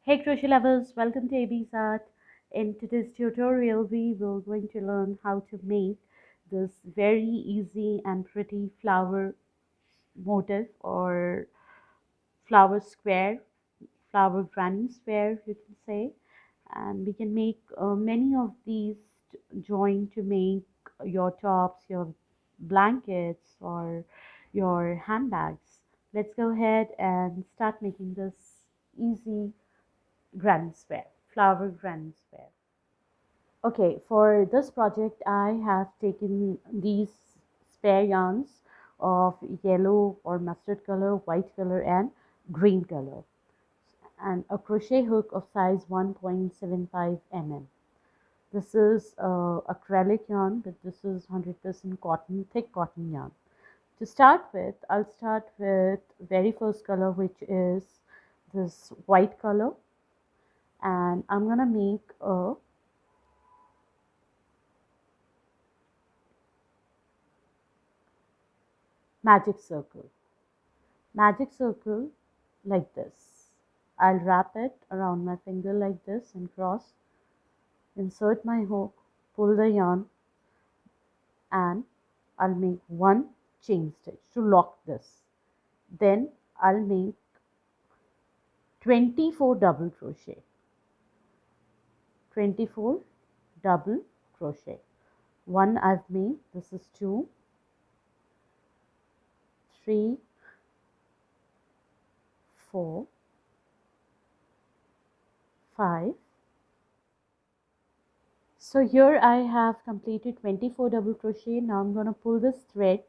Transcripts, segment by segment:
Hey crochet lovers, welcome to AB's Art. In today's tutorial, we will going to learn how to make this very easy and pretty flower motif or flower square, flower granny square, you can say. And we can make many of these join to make your tops, your blankets, or your handbags. Let's go ahead and start making this easy granny square, flower granny square. Okay, for this project I have taken these spare yarns of yellow or mustard color, white color and green color, and a crochet hook of size 1.75 mm. This is acrylic yarn, but this is 100% cotton, thick cotton yarn. To start with, I'll start with very first color, which is this white color, and I'm gonna make a magic circle. Magic circle like this. I'll wrap it around my finger like this and cross. Insert my hook, pull the yarn, and I'll make one chain stitch to lock this. Then I'll make 24 double crochet. 24 double crochet. One I've made, this is 2, 3, 4, 5. So here I have completed 24 double crochet. Now I'm going to pull this thread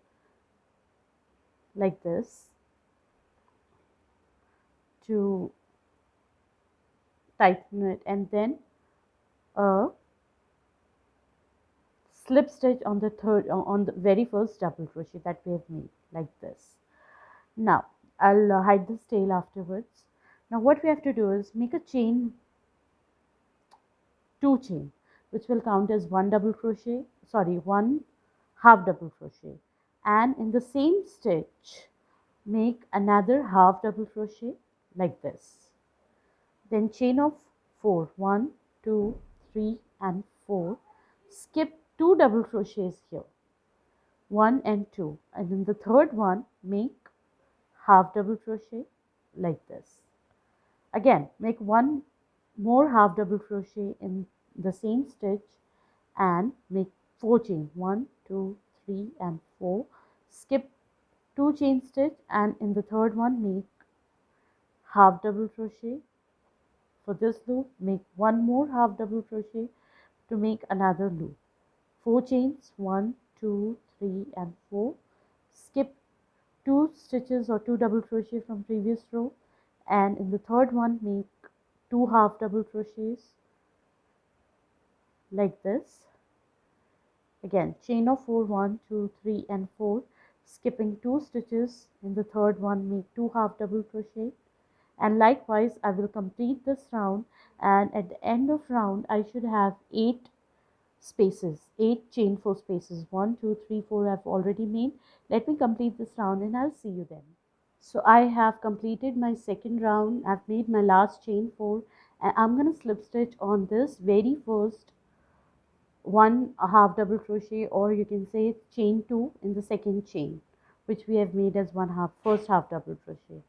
like this to tighten it, and then a slip stitch on the very first double crochet that we have made like this. Now I'll hide this tail afterwards. Now what we have to do is make a chain, 2 chain, which will count as one half double crochet, and in the same stitch make another half double crochet like this. Then chain of 4, 1, 2, 3 and 4. Skip 2 double crochets here, 1 and 2, and in the third one make half double crochet like this. Again make one more half double crochet in the same stitch and make 4 chain, 1, 2, 3 and 4. Skip 2 chain stitch, and in the third one make half double crochet. For this loop make one more half double crochet to make another loop. 4 chains, 1, 2, 3 and 4. Skip 2 stitches or 2 double crochet from previous row, and in the third one make 2 half double crochets like this. Again chain of 4, 1, 2, 3 and 4. Skipping 2 stitches, in the third one make 2 half double crochet, and likewise I will complete this round, and at the end of round I should have 8 spaces, 8 chain 4 spaces. 1, 2, 3, 4 I've already made. Let me complete this round and I'll see you then. So I have completed my second round. I've made my last chain 4, and I'm going to slip stitch on this very first one half double crochet, or you can say chain 2 in the second chain, which we have made as first half double crochet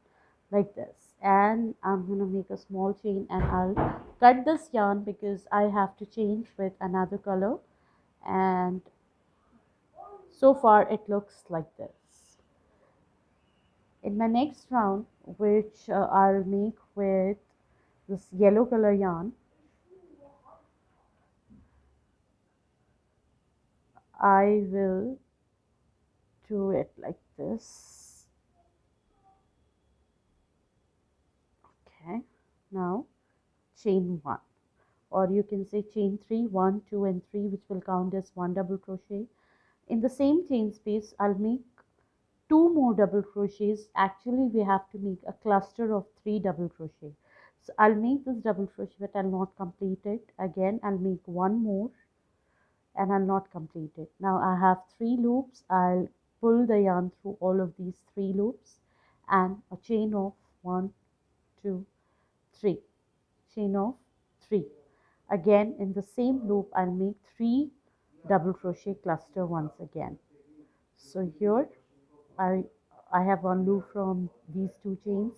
like this. And I'm going to make a small chain, and I'll cut this yarn because I have to change with another color, and so far it looks like this. In my next round, which I'll make with this yellow color yarn, I will do it like this. Okay, now chain 1, or you can say chain 3, 1, 2 and 3, which will count as 1 double crochet. In the same chain space I'll make 2 more double crochets. Actually we have to make a cluster of 3 double crochet. So I'll make this double crochet, but I'll not complete it. Again I'll make one more and I'll not complete it. Now I have 3 loops. I'll pull the yarn through all of these 3 loops and a chain of 1, 2, 3. chain of 3. Again in the same loop I'll make 3 double crochet cluster once again. So here I have one loop from these two chains,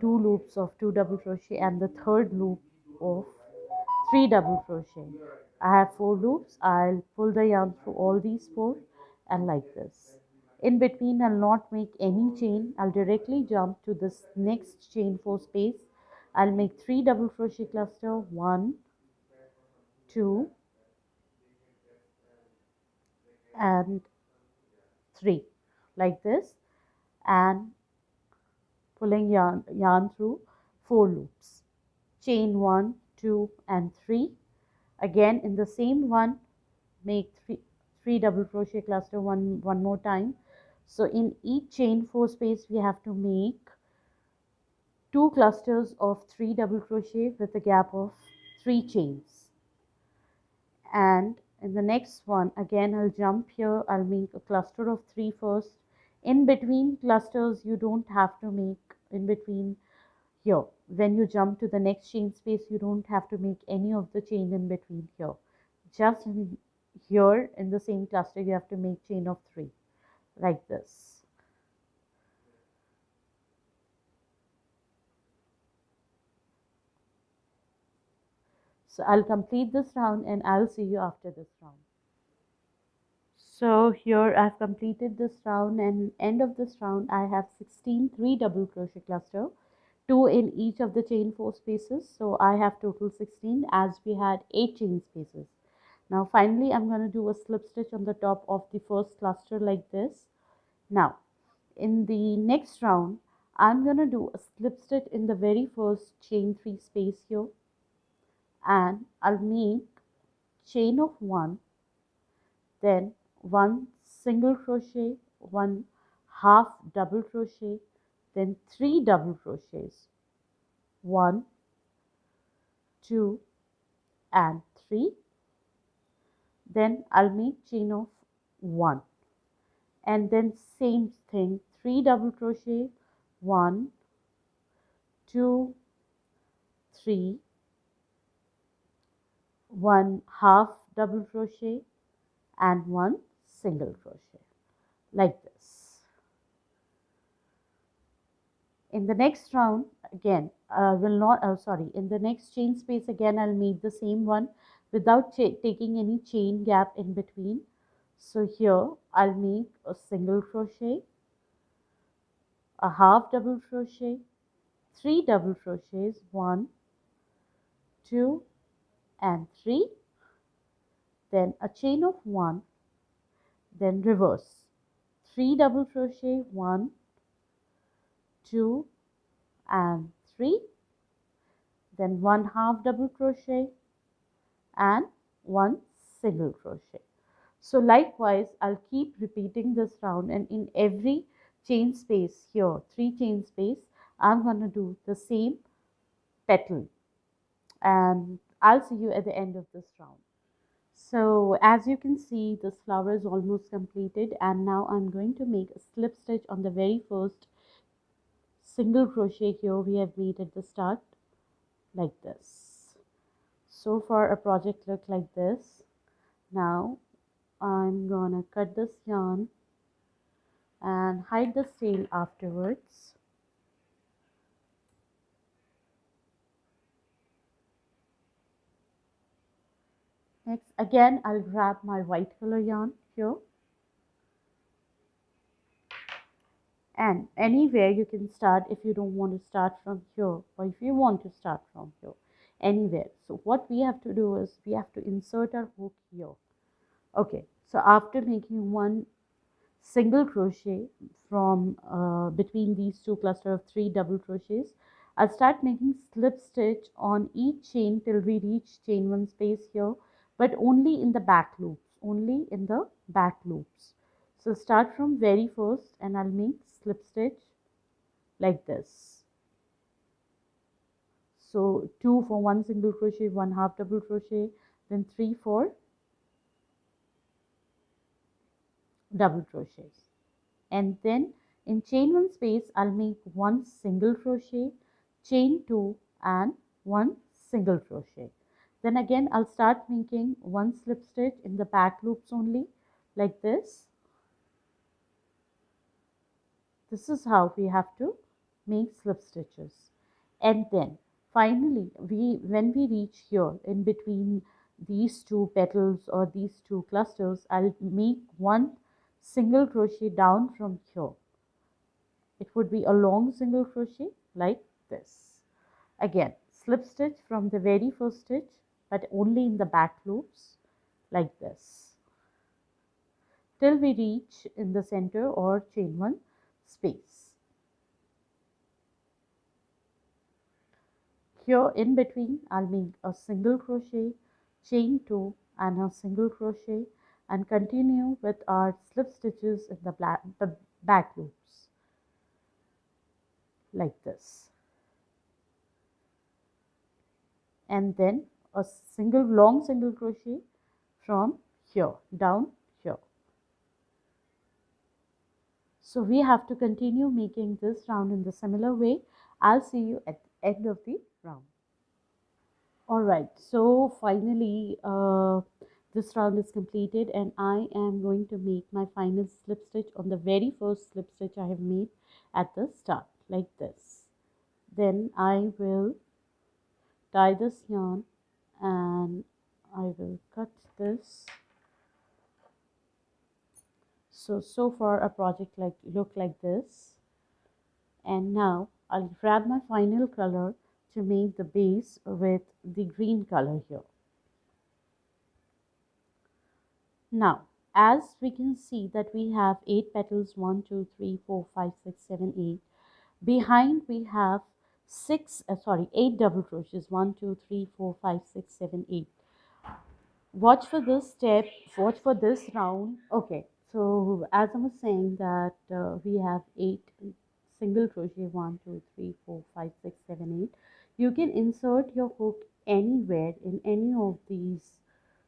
2 loops of 2 double crochet, and the third loop of 3 double crochet. I have 4 loops. I'll pull the yarn through all these 4 and like this. In between I'll not make any chain. I'll directly jump to this next chain 4 space. I'll make 3 double crochet cluster, 1, 2 and 3 like this, and pulling yarn through 4 loops. Chain 1, 2 and 3. Again in the same one make 3 double crochet cluster one more time. So in each chain 4 space we have to make 2 clusters of 3 double crochet with a gap of 3 chains. And in the next one again I'll jump here. I'll make a cluster of 3 first. In between clusters you don't have to make in between. Here when you jump to the next chain space you don't have to make any of the chain in between here. Just here in the same cluster you have to make chain of 3 like this. So I'll complete this round and I'll see you after this round. So here I've completed this round, and end of this round I have 16 3 double crochet cluster, 2 in each of the chain 4 spaces. So I have total 16 as we had 8 chain spaces. Now finally I'm going to do a slip stitch on the top of the first cluster like this. Now in the next round I'm going to do a slip stitch in the very first chain 3 space here, and I'll make chain of 1, then 1 single crochet, 1 half double crochet, then 3 double crochets, 1, 2 and 3. Then I'll make chain of 1, and then same thing, 3 double crochet, 1, 2, 3, 1 half double crochet and 1 single crochet like this. In the next round again in the next chain space again I'll make the same one without taking any chain gap in between. So here I'll make a single crochet, a half double crochet, 3 double crochets, 1, 2 and 3, then a chain of 1, then reverse, 3 double crochet, 1, 2 and 3, then 1 half double crochet and 1 single crochet. So likewise I'll keep repeating this round, and in every chain space here, 3 chain space, I'm going to do the same petal, and I'll see you at the end of this round. So as you can see, this flower is almost completed, and now I'm going to make a slip stitch on the very first single crochet here we have made at the start like this. So far a project look like this. Now I'm gonna cut this yarn and hide the tail afterwards. Next again I'll grab my white color yarn here, and anywhere you can start if you don't want to start from here, or if you want to start from here, anywhere. So what we have to do is we have to insert our hook here. Okay, so after making 1 single crochet from between these 2 cluster of 3 double crochets, I'll start making slip stitch on each chain till we reach chain 1 space here, but only in the back loops, only in the back loops. So start from very first and I'll make slip stitch like this. So 2 for 1 single crochet, 1 half double crochet, then 3 for double crochets, and then in chain 1 space I'll make 1 single crochet, chain 2 and 1 single crochet. Then again I'll start making one slip stitch in the back loops only, like this. This is how we have to make slip stitches. And then finally, when we reach here in between these two petals or these two clusters, I'll make one single crochet down from here. It would be a long single crochet like this. Again, slip stitch from the very first stitch, but only in the back loops, like this, till we reach in the center or chain one space. Here in between, I'll make a single crochet, chain 2 and a single crochet, and continue with our slip stitches in the back loops, like this. And then a long single crochet from here down here. So we have to continue making this round in the similar way. I'll see you at the end of the round. Alright, so finally this round is completed and I am going to make my final slip stitch on the very first slip stitch I have made at the start, like this. Then I will tie this yarn and I will cut this. So far a project look like this. And now I'll grab my final color to make the base with the green color here. Now, as we can see that we have 8 petals, 1, 2, 3, 4, 5, 6, 7, 8. Behind we have 8 double crochets, 1, 2, 3, 4, 5, 6, 7, 8. Watch for this step, watch for this round. Okay, so as I was saying that we have 8 single crochet, 1, 2, 3, 4, 5, 6, 7, 8. You can insert your hook anywhere in any of these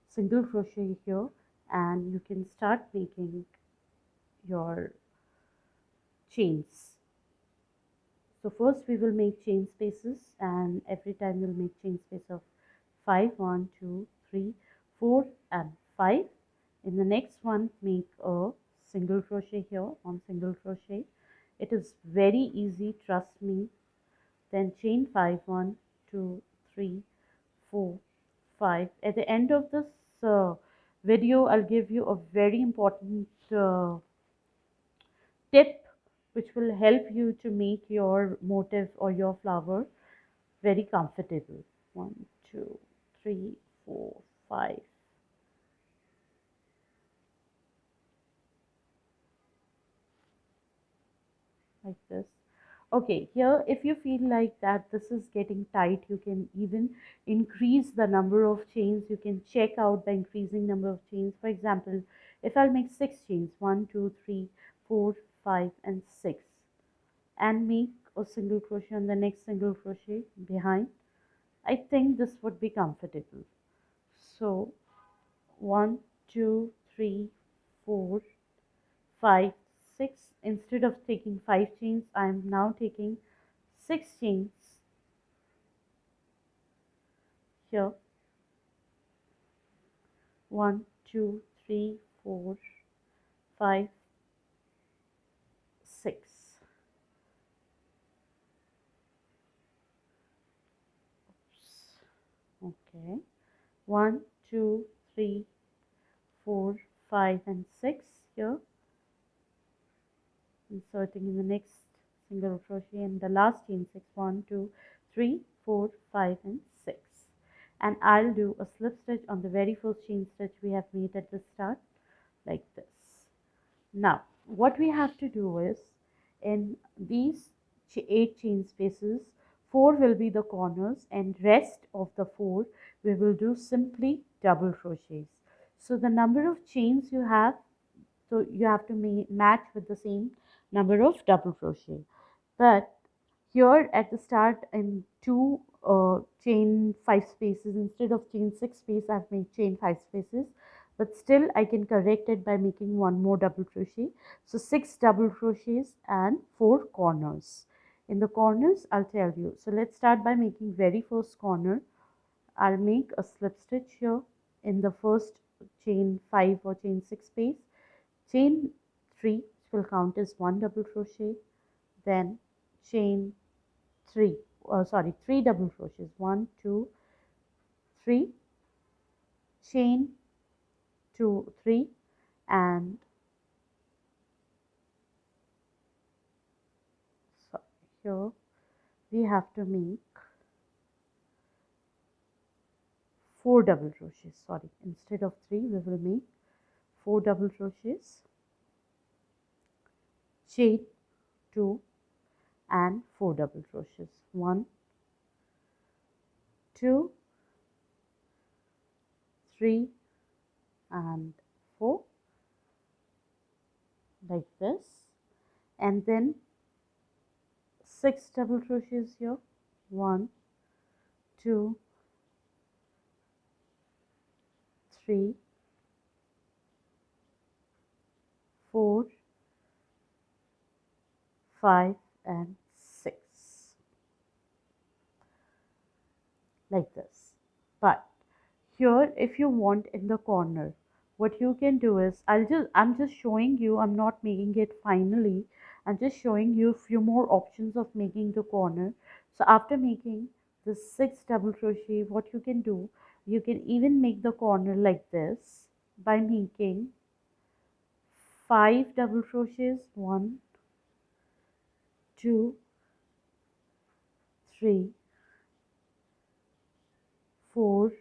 single crochet here, and you can start making your chains. So first we will make chain spaces, and every time we'll make chain space of 5, 1, 2, 3, 4 and 5. In the next one, make a single crochet here on single crochet. It is very easy, trust me. Then chain 5, 1, 2, 3, 4, 5. At the end of this video, I'll give you a very important tip which will help you to make your motif or your flower very comfortable. 1, 2, 3, 4, 5. Like this. Okay, here if you feel like that this is getting tight, you can even increase the number of chains. You can check out the increasing number of chains. For example, if I'll make 6 chains, 1, 2, 3, 4, 5 and 6, and make a single crochet on the next single crochet behind, I think this would be comfortable. So 1, 2, 3, 4, 5, 6. Instead of taking 5 chains, I am now taking 6 chains here. 1, 2, 3, 4, 5, 6. Okay, 1, 2, 3, 4, 5 and 6 here. Inserting in the next single crochet and the last chain 6, 1, 2, 3, 4, 5 and 6, and I'll do a slip stitch on the very first chain stitch we have made at the start, like this. Now what we have to do is, in these 8 chain spaces, 4 will be the corners and rest of the 4 we will do simply double crochets. So the number of chains you have, so you have to match with the same number of double crochet. But here at the start in 2 chain 5 spaces, instead of chain 6 space I've made chain 5 spaces, but still I can correct it by making one more double crochet. So 6 double crochets and 4 corners. In the corners I'll tell you. So let's start by making very first corner I'll make a slip stitch here in the first chain 5 or chain 6 space. Chain 3, which will count as 1 double crochet, then chain 3, 3 double crochets, 1 2 3, chain 2 3, and so here we have to make 4 double crochets. Sorry, instead of 3 we will make 4 double crochets, chain 2 and 4 double crochets, 1 2 3 and 4, like this, and then 6 double crochets here, 1 2 3 4 5 and 6, like this. But here, if you want in the corner, what you can do is, I'm just showing you, I'm not making it finally, I'm just showing you a few more options of making the corner. So after making the 6 double crochet, what you can do, you can even make the corner like this by making 5 double crochets, 1 2 3 4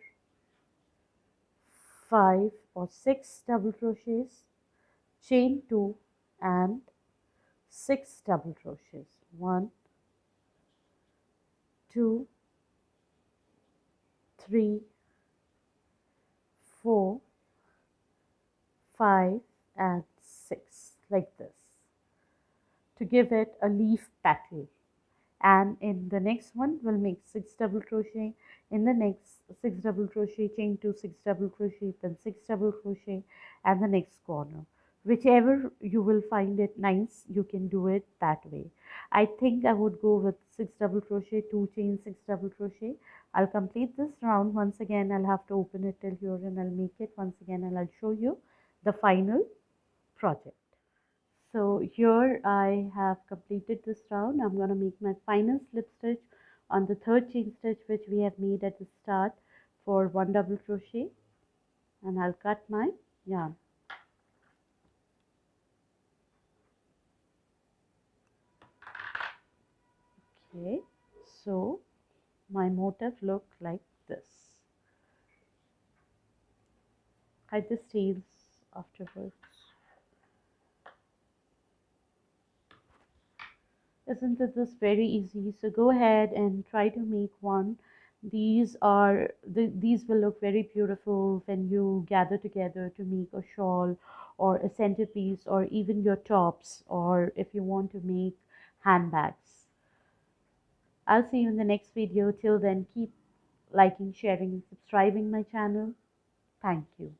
5 or 6 double crochets, chain 2 and 6 double crochets, 1 2 3 4 5 and 6, like this, to give it a leaf petal. And in the next one we'll make 6 double crochet, in the next 6 double crochet, chain 2, 6 double crochet, then 6 double crochet, and the next corner. Whichever you will find it nice, you can do it that way. I think I would go with 6 double crochet, 2 chain, 6 double crochet. I'll complete this round. Once again, I'll have to open it till here and I'll make it once again, and I'll show you the final project. So here I have completed this round. I'm going to make my final slip stitch on the third chain stitch which we have made at the start for 1 double crochet, and I'll cut my yarn. Okay, so my motif look like this. Hide the tails afterwards. Isn't it this very easy? So go ahead and try to make one. These will look very beautiful when you gather together to make a shawl or a centerpiece, or even your tops, or if you want to make handbags. I'll see you in the next video. Till then, keep liking, sharing, and subscribing my channel. Thank you.